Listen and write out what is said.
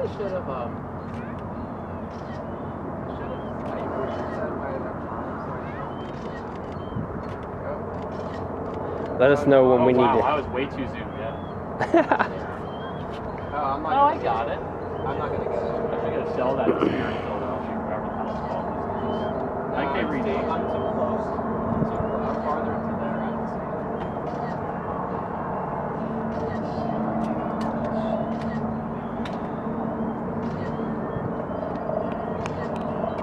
probably should have Let us know when we need wow, to. I was way too zoomed in. Oh, I got it. I'm not gonna get it. I should go sell that to Spirit Philadelphia, whatever the hell it's called. Like they renamed it. I'm too close. I'm farther to